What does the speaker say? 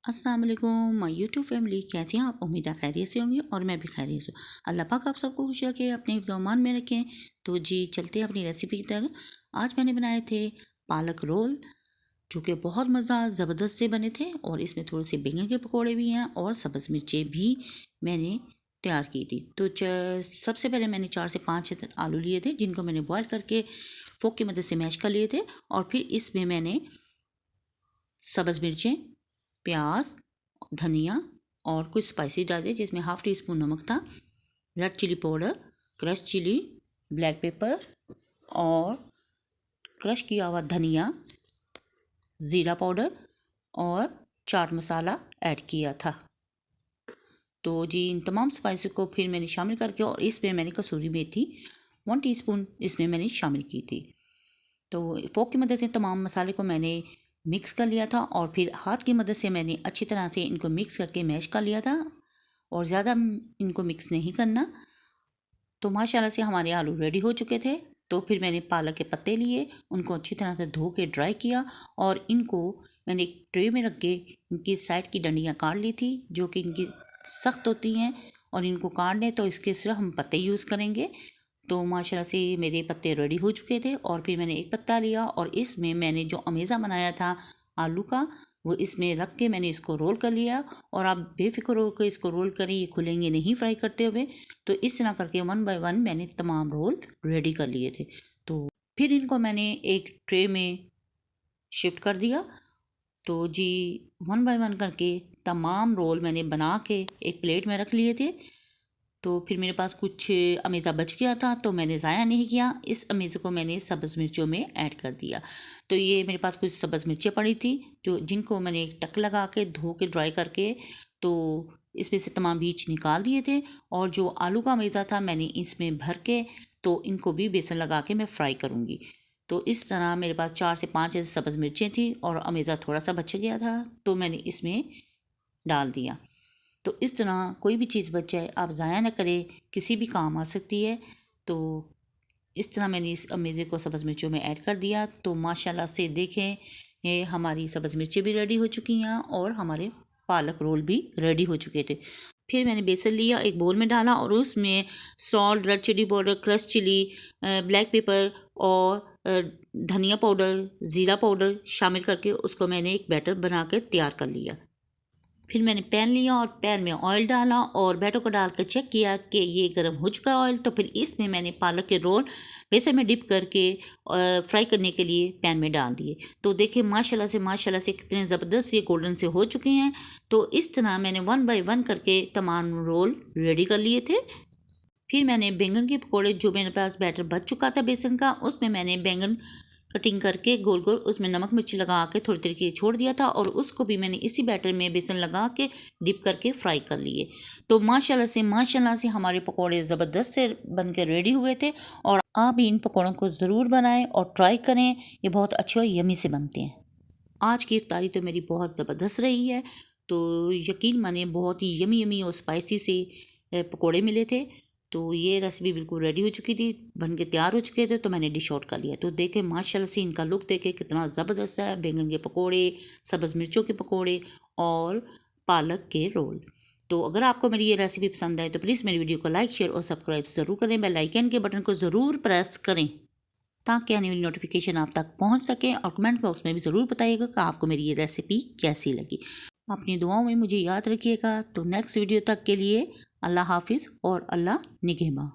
अस्सलाम वालेकुम my YouTube family, कैसे हैं आप? उम्मीद है खैरियत से होंगे और मैं भी खैरियत से हूँ। अल्लाह पाक आप सबको खुश रखे, अपने हिफ्ज़-ओ-अमान में रखें। तो जी चलते हैं अपनी रेसिपी की तरफ। आज मैंने बनाए थे पालक रोल, जो कि बहुत मज़ा ज़बरदस्त से बने थे और इसमें थोड़े से बैंगन के पकौड़े भी हैं और सब्ज़ मिर्चें भी मैंने तैयार की थी। तो सबसे पहले मैंने 4 से 5 आलू लिए थे, जिनको मैंने बॉयल करके फ़ोक की मदद से मैश कर लिए थे। और फिर इसमें मैंने सब्ज़ मिर्चें, प्याज, धनिया और कुछ स्पाइसेस डाल दिए, जिसमें हाफ़ टी स्पून नमक था, red chilli powder, crush chilli, black pepper और क्रश किया हुआ धनिया, ज़ीरा पाउडर और चाट मसाला ऐड किया था। तो जी इन तमाम स्पाइसेस को फिर मैंने शामिल करके और इसमें मैंने कसूरी मेथी 1 टीस्पून इसमें मैंने शामिल की थी। तो फ़ोक की मदद से तमाम मसाले को मैंने मिक्स कर लिया था और फिर हाथ की मदद से मैंने अच्छी तरह से इनको मिक्स करके मैश कर लिया था और ज़्यादा इनको मिक्स नहीं करना। तो माशाल्लाह से हमारे आलू रेडी हो चुके थे। तो फिर मैंने पालक के पत्ते लिए, उनको अच्छी तरह से धो के ड्राई किया और इनको मैंने एक ट्रे में रख के इनकी साइड की डंडियाँ काट ली थी, जो कि इनकी सख्त होती हैं और इनको काट लें तो इसके सिर्फ हम पत्ते यूज़ करेंगे। तो माशाल्लाह से मेरे पत्ते रेडी हो चुके थे और फिर मैंने एक पत्ता लिया और इसमें मैंने जो अमेज़ा बनाया था आलू का, वो इसमें रख के मैंने इसको रोल कर लिया। और आप बेफिक्र होकर इसको रोल करें, ये खुलेंगे नहीं फ्राई करते हुए। तो इस तरह करके 1 बाय 1 मैंने तमाम रोल रेडी कर लिए थे। तो फिर इनको मैंने एक ट्रे में शिफ्ट कर दिया। तो जी 1 बाय 1 करके तमाम रोल मैंने बना के एक प्लेट में रख लिए थे। तो फिर मेरे पास कुछ अमेज़ा बच गया था, तो मैंने ज़ाया नहीं किया, इस अमेज़े को मैंने सब्ज़ मिर्चों में ऐड कर दिया। तो ये मेरे पास कुछ सब्ज़ मिर्चें पड़ी थी, जो जिनको मैंने एक टक लगा के धो के ड्राई करके तो इसमें से तमाम बीज निकाल दिए थे। और जो आलू का अमेज़ा था मैंने इसमें भर के तो इनको भी बेसन लगा के मैं फ्राई करूँगी। तो इस तरह मेरे पास 4 से 5 ऐसी सब्ज़ मिर्चें थी और अमेज़ा थोड़ा सा बच गया था, तो मैंने इसमें डाल दिया। तो इस तरह कोई भी चीज़ बच जाए आप ज़ाया ना करें, किसी भी काम आ सकती है। तो इस तरह मैंने इस अमेज़े को सब्ज़ मिर्चों में ऐड कर दिया। तो माशाल्लाह से देखें, ये हमारी सब्ज़ मिर्चें भी रेडी हो चुकी हैं और हमारे पालक रोल भी रेडी हो चुके थे। फिर मैंने बेसन लिया, एक बोल में डाला और उसमें salt, red chilli powder, crush chilli, black pepper और धनिया पाउडर, ज़ीरा पाउडर शामिल करके उसको मैंने एक बैटर बना के तैयार कर लिया। फिर मैंने पैन लिया और पैन में ऑयल डाला और बैटर को डाल कर चेक किया कि ये गर्म हो चुका है ऑयल। तो फिर इसमें मैंने पालक के रोल बेसन में डिप करके फ्राई करने के लिए पैन में डाल दिए। तो देखिए माशाल्लाह से कितने ज़बरदस्त ये गोल्डन से हो चुके हैं। तो इस तरह मैंने 1 बाय 1 करके तमाम रोल रेडी कर लिए थे। फिर मैंने बैंगन के पकौड़े, जो मेरे पास बैटर बच चुका था बेसन का, उसमें मैंने बैंगन कटिंग करके गोल गोल उसमें नमक मिर्च लगा के थोड़ी देर के लिए छोड़ दिया था और उसको भी मैंने इसी बैटर में बेसन लगा के डिप करके फ्राई कर लिए। तो माशाल्लाह से हमारे पकौड़े ज़बरदस्त से बन के रेडी हुए थे। और आप भी इन पकौड़ों को ज़रूर बनाएं और ट्राई करें, ये बहुत अच्छे और यमी से बनते हैं। आज की इफ्तारी तो मेरी बहुत ज़बरदस्त रही है। तो यकीन माने बहुत ही यमी और स्पाइसी से पकौड़े मिले थे। तो ये रेसिपी बिल्कुल रेडी हो चुकी थी, बन के तैयार हो चुके थे, तो मैंने डिश आउट कर लिया। तो देखें माशाल्लाह से इनका लुक देखें कितना ज़बरदस्त है। बैंगन के पकौड़े, सब्ज़ मिर्चों के पकौड़े और पालक के रोल। तो अगर आपको मेरी ये रेसिपी पसंद आए तो प्लीज़ मेरी वीडियो को लाइक, शेयर और सब्सक्राइब ज़रूर करें। बेल आइकन के बटन को ज़रूर प्रेस करें ताकि आने वाली नोटिफिकेशन आप तक पहुंच सके। और कमेंट बॉक्स में भी ज़रूर बताइएगा कि आपको मेरी ये रेसिपी कैसी लगी। अपनी दुआओं में मुझे याद रखिएगा। तो नेक्स्ट वीडियो तक के लिए अल्लाह हाफिज़ और अल्लाह निगहबान।